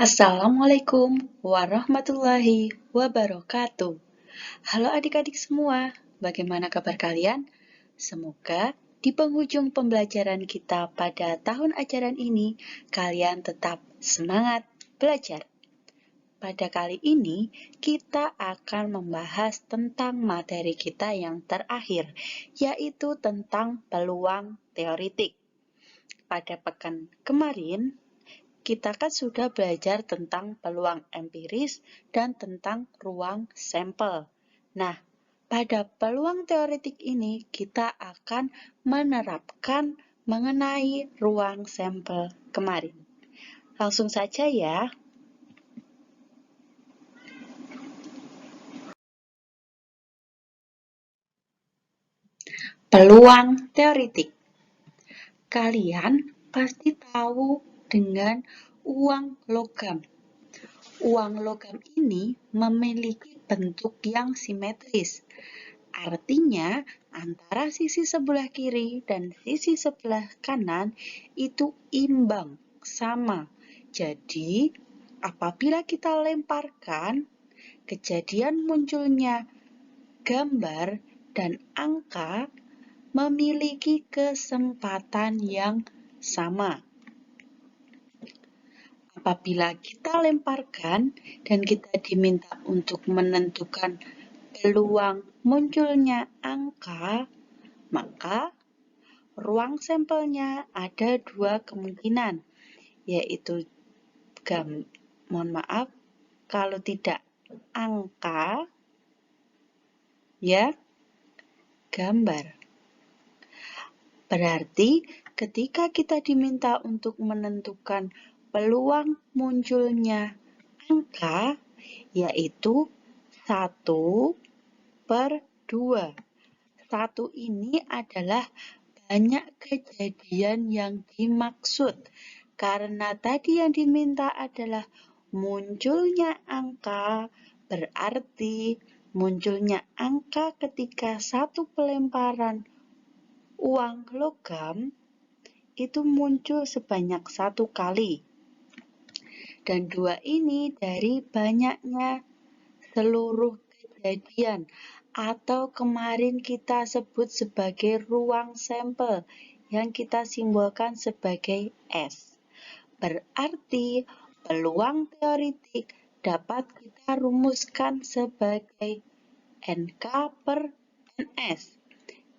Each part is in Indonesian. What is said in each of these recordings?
Assalamualaikum warahmatullahi wabarakatuh. Halo adik-adik semua, bagaimana kabar kalian? Semoga di penghujung pembelajaran kita pada tahun ajaran ini, kalian tetap semangat belajar. Pada kali ini, kita akan membahas tentang materi kita yang terakhir, yaitu tentang peluang teoretik. Pada pekan kemarin, kita kan sudah belajar tentang peluang empiris dan tentang ruang sampel. Nah, pada peluang teoretik ini kita akan menerapkan mengenai ruang sampel kemarin. Langsung saja ya. Peluang teoretik. Kalian pasti tahu dengan uang logam. Uang logam ini memiliki bentuk yang simetris. Artinya, antara sisi sebelah kiri dan sisi sebelah kanan itu imbang, sama. Jadi, apabila kita lemparkan, kejadian munculnya gambar dan angka memiliki kesempatan yang sama. Apabila kita lemparkan dan kita diminta untuk menentukan peluang munculnya angka, maka ruang sampelnya ada dua kemungkinan, yaitu mohon maaf, kalau tidak angka, ya gambar. Berarti ketika kita diminta untuk menentukan peluang munculnya angka, yaitu 1/2. 1 ini adalah banyak kejadian yang dimaksud. Karena tadi yang diminta adalah munculnya angka, berarti munculnya angka ketika satu pelemparan uang logam itu muncul sebanyak 1 kali. Dan 2 ini dari banyaknya seluruh kejadian atau kemarin kita sebut sebagai ruang sampel yang kita simbolkan sebagai S. Berarti peluang teoretik dapat kita rumuskan sebagai NK per NS.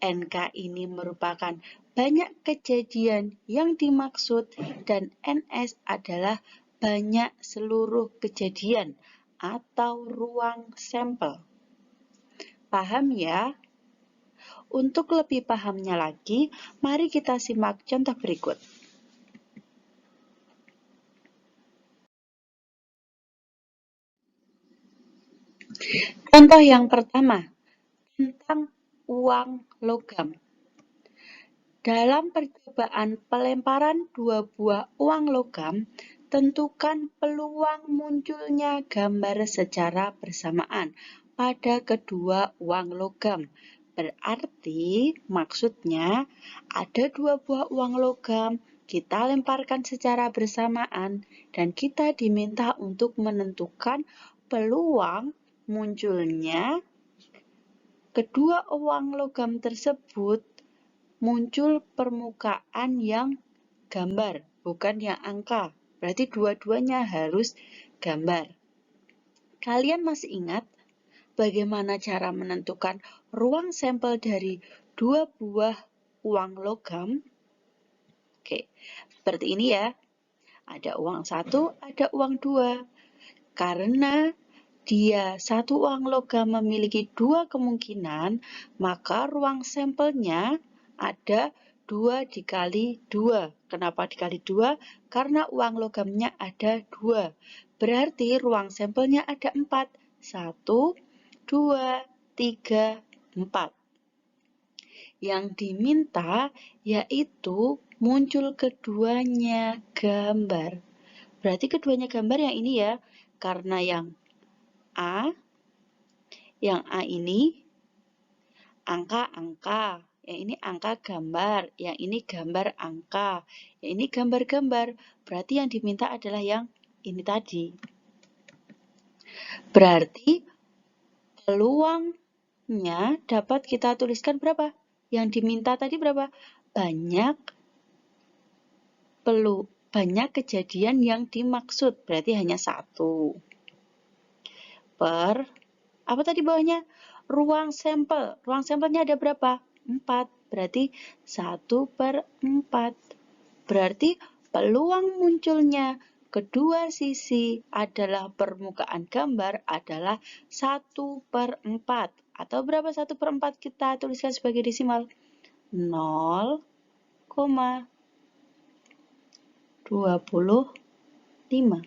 NK ini merupakan banyak kejadian yang dimaksud dan NS adalah banyak seluruh kejadian atau ruang sampel. Paham ya? Untuk lebih pahamnya lagi, mari kita simak contoh berikut. Contoh yang pertama, tentang uang logam. Dalam percobaan pelemparan 2 buah uang logam, tentukan peluang munculnya gambar secara bersamaan pada kedua uang logam. Berarti maksudnya ada 2 buah uang logam, kita lemparkan secara bersamaan dan kita diminta untuk menentukan peluang munculnya kedua uang logam tersebut muncul permukaan yang gambar, bukan yang angka. Berarti dua-duanya harus gambar. Kalian masih ingat bagaimana cara menentukan ruang sampel dari 2 buah uang logam? Oke, seperti ini ya. Ada uang 1, ada uang 2. Karena dia satu uang logam memiliki 2 kemungkinan, maka ruang sampelnya ada 2 dikali 2. Kenapa dikali 2? Karena uang logamnya ada 2. Berarti ruang sampelnya ada 4. 1, 2, 3, 4. Yang diminta yaitu muncul keduanya gambar. Berarti keduanya gambar yang ini ya, karena yang A ini angka-angka, yang ini angka gambar, yang ini gambar angka, yang ini gambar-gambar. Berarti yang diminta adalah yang ini tadi. Berarti peluangnya dapat kita tuliskan berapa? Yang diminta tadi berapa? Banyak kejadian yang dimaksud, berarti hanya 1. Per, apa tadi bawahnya? Ruang sampel. Ruang sampelnya ada berapa? 4. Berarti 1/4. Berarti peluang munculnya kedua sisi adalah permukaan gambar adalah 1/4. Atau berapa 1/4 kita tuliskan sebagai desimal? 0,25.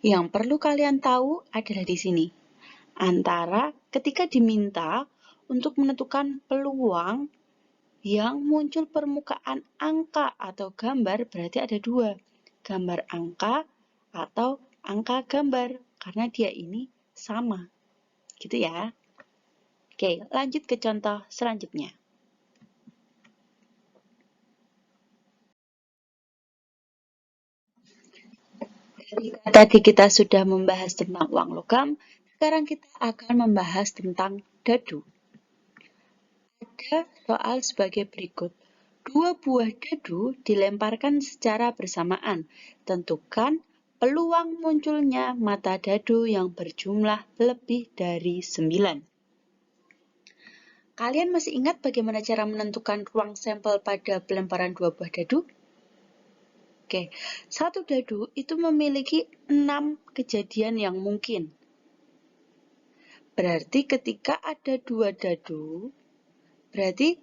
Yang perlu kalian tahu adalah di sini. Antara ketika diminta untuk menentukan peluang yang muncul permukaan angka atau gambar, berarti ada 2. Gambar angka atau angka gambar, karena dia ini sama. Gitu ya. Oke, lanjut ke contoh selanjutnya. Tadi kita sudah membahas tentang uang logam, sekarang kita akan membahas tentang dadu. Ada soal sebagai berikut. 2 buah dadu dilemparkan secara bersamaan. Tentukan peluang munculnya mata dadu yang berjumlah lebih dari 9. Kalian masih ingat bagaimana cara menentukan ruang sampel pada pelemparan 2 buah dadu? Oke, satu dadu itu memiliki 6 kejadian yang mungkin. Berarti ketika ada 2 dadu, berarti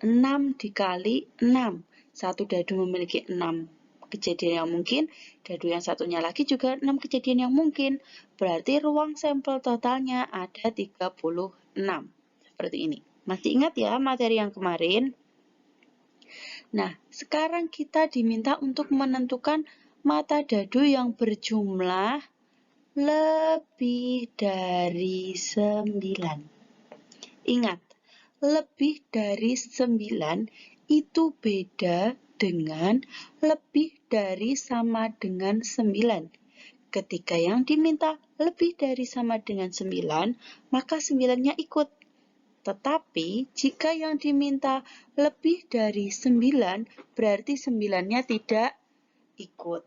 6 dikali 6. Satu dadu memiliki 6 kejadian yang mungkin, dadu yang satunya lagi juga 6 kejadian yang mungkin. Berarti ruang sampel totalnya ada 36. Seperti ini. Masih ingat ya materi yang kemarin? Nah, sekarang kita diminta untuk menentukan mata dadu yang berjumlah lebih dari 9. Ingat, lebih dari 9 itu beda dengan lebih dari sama dengan 9. Ketika yang diminta lebih dari sama dengan 9, maka 9-nya ikut. Tetapi jika yang diminta lebih dari 9, berarti 9-nya tidak ikut.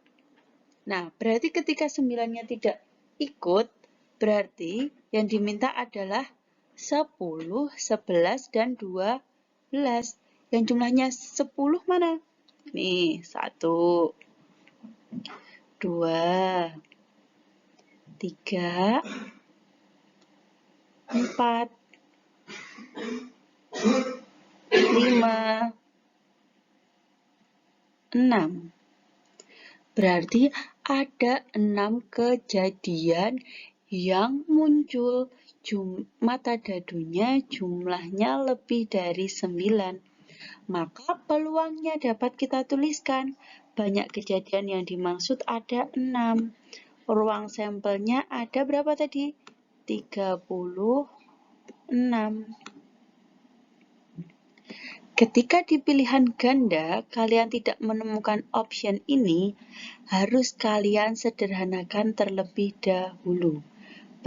Nah, berarti ketika 9-nya tidak ikut, berarti yang diminta adalah 10, 11, dan 12. Yang jumlahnya 10 mana? Nih, 1, 2, 3, 4, 5, 6. Berarti ada 6 kejadian yang muncul mata dadunya jumlahnya lebih dari 9. Maka peluangnya dapat kita tuliskan. Banyak kejadian yang dimaksud ada 6. Ruang sampelnya ada berapa tadi? 36. Ketika di pilihan ganda kalian tidak menemukan option ini, harus kalian sederhanakan terlebih dahulu.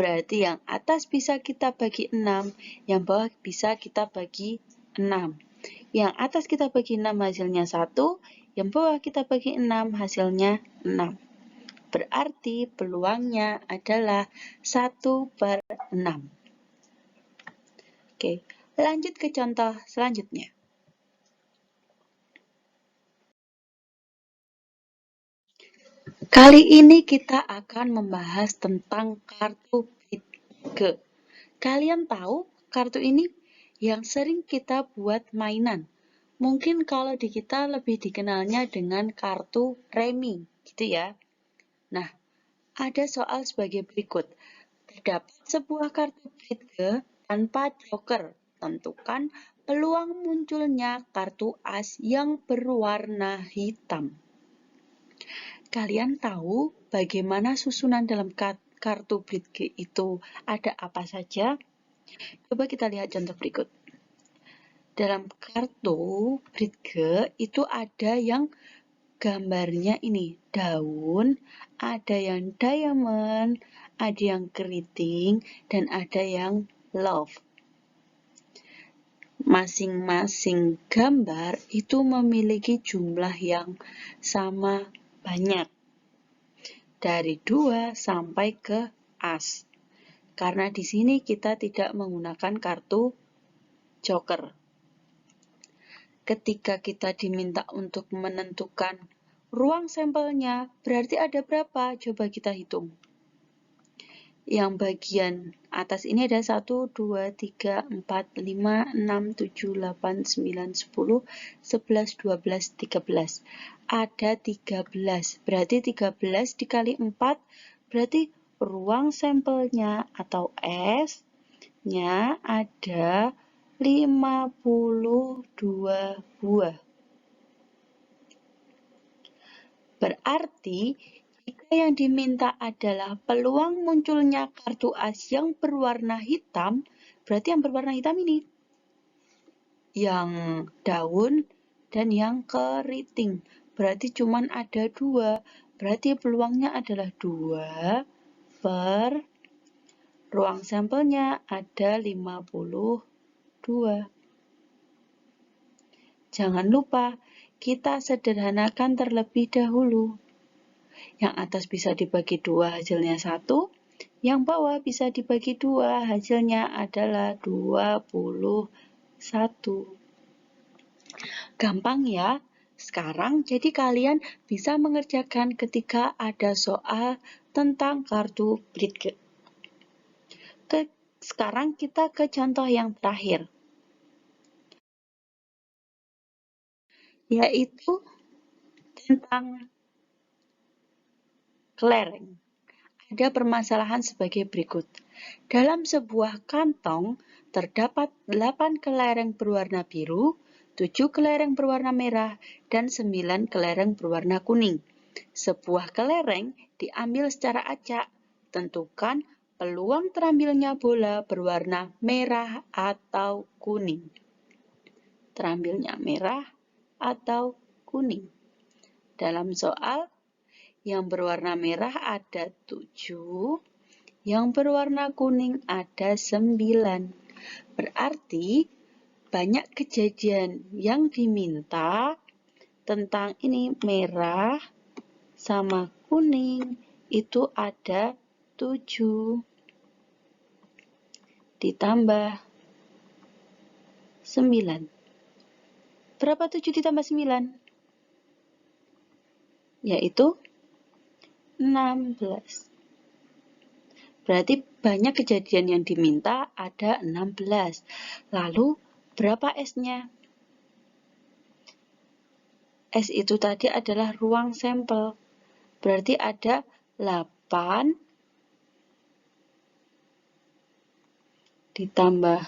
Berarti yang atas bisa kita bagi 6, yang bawah bisa kita bagi 6. Yang atas kita bagi 6 hasilnya 1, yang bawah kita bagi 6 hasilnya 6. Berarti peluangnya adalah 1/6. Oke, lanjut ke contoh selanjutnya. Kali ini kita akan membahas tentang kartu Britge. Kalian tahu kartu ini yang sering kita buat mainan. Mungkin kalau di kita lebih dikenalnya dengan kartu remi, gitu ya. Nah, ada soal sebagai berikut. Terdapat sebuah kartu Britge tanpa joker. Tentukan peluang munculnya kartu as yang berwarna hitam. Kalian tahu bagaimana susunan dalam kartu Britge itu ada apa saja? Coba kita lihat contoh berikut. Dalam kartu Britge itu ada yang gambarnya ini daun, ada yang diamond, ada yang keriting, dan ada yang love. Masing-masing gambar itu memiliki jumlah yang sama banyak, dari 2 sampai ke as. Karena di sini kita tidak menggunakan kartu joker. Ketika kita diminta untuk menentukan ruang sampelnya, berarti ada berapa? Coba kita hitung. Yang bagian atas ini ada 1, 2, 3, 4, 5, 6, 7, 8, 9, 10, 11, 12, 13. Ada 13. Berarti 13 dikali 4, berarti ruang sampelnya atau S-nya ada 52 buah. Berarti jika yang diminta adalah peluang munculnya kartu as yang berwarna hitam, berarti yang berwarna hitam ini yang daun dan yang keriting. Berarti cuma ada 2. Berarti peluangnya adalah 2 per ruang sampelnya ada 52. Jangan lupa, kita sederhanakan terlebih dahulu. Yang atas bisa dibagi 2, hasilnya 1. Yang bawah bisa dibagi 2, hasilnya adalah 21. Gampang ya? Sekarang jadi kalian bisa mengerjakan ketika ada soal tentang kartu Blitz. Sekarang kita ke contoh yang terakhir, yaitu tentang kelereng. Ada permasalahan sebagai berikut. Dalam sebuah kantong terdapat 8 kelereng berwarna biru, 7 kelereng berwarna merah, dan 9 kelereng berwarna kuning. Sebuah kelereng diambil secara acak. Tentukan peluang terambilnya bola berwarna merah atau kuning. Terambilnya merah atau kuning. Dalam soal, yang berwarna merah ada 7, yang berwarna kuning ada 9. Berarti banyak kejadian yang diminta tentang ini merah sama kuning itu ada 7 ditambah 9. Berapa 7 ditambah 9? Yaitu 16. Berarti banyak kejadian yang diminta ada 16. Lalu berapa S-nya? S itu tadi adalah ruang sampel. Berarti ada 8 ditambah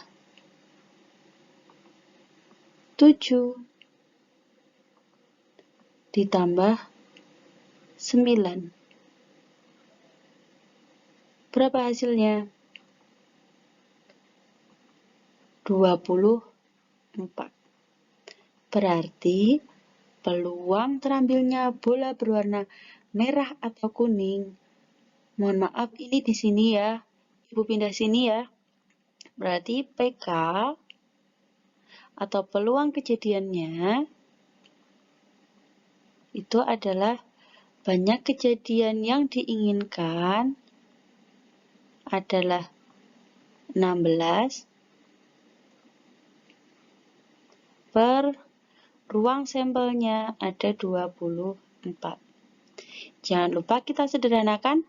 7 ditambah 9. Berapa hasilnya? 24. Berarti peluang terambilnya bola berwarna merah atau kuning. Mohon maaf, ini di sini ya. Ibu pindah sini ya. Berarti PK atau peluang kejadiannya itu adalah banyak kejadian yang diinginkan adalah 16 per ruang sampelnya ada 24. Jangan lupa kita sederhanakan.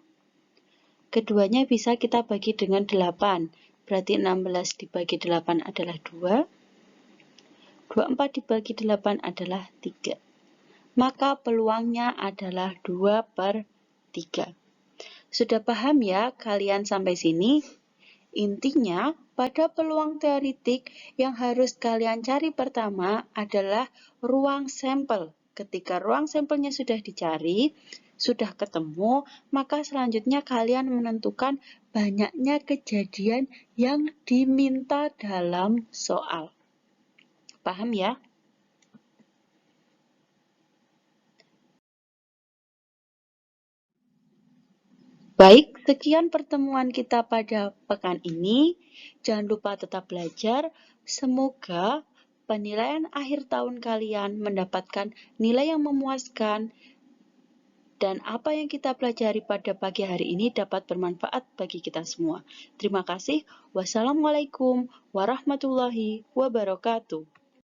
Keduanya bisa kita bagi dengan 8. Berarti 16 dibagi 8 adalah 2. 24 dibagi 8 adalah 3. Maka peluangnya adalah 2/3. Sudah paham ya kalian sampai sini? Intinya, pada peluang teoritik yang harus kalian cari pertama adalah ruang sampel. Ketika ruang sampelnya sudah dicari, sudah ketemu, maka selanjutnya kalian menentukan banyaknya kejadian yang diminta dalam soal. Paham ya? Baik, sekian pertemuan kita pada pekan ini. Jangan lupa tetap belajar. Semoga penilaian akhir tahun kalian mendapatkan nilai yang memuaskan dan apa yang kita pelajari pada pagi hari ini dapat bermanfaat bagi kita semua. Terima kasih. Wassalamualaikum warahmatullahi wabarakatuh.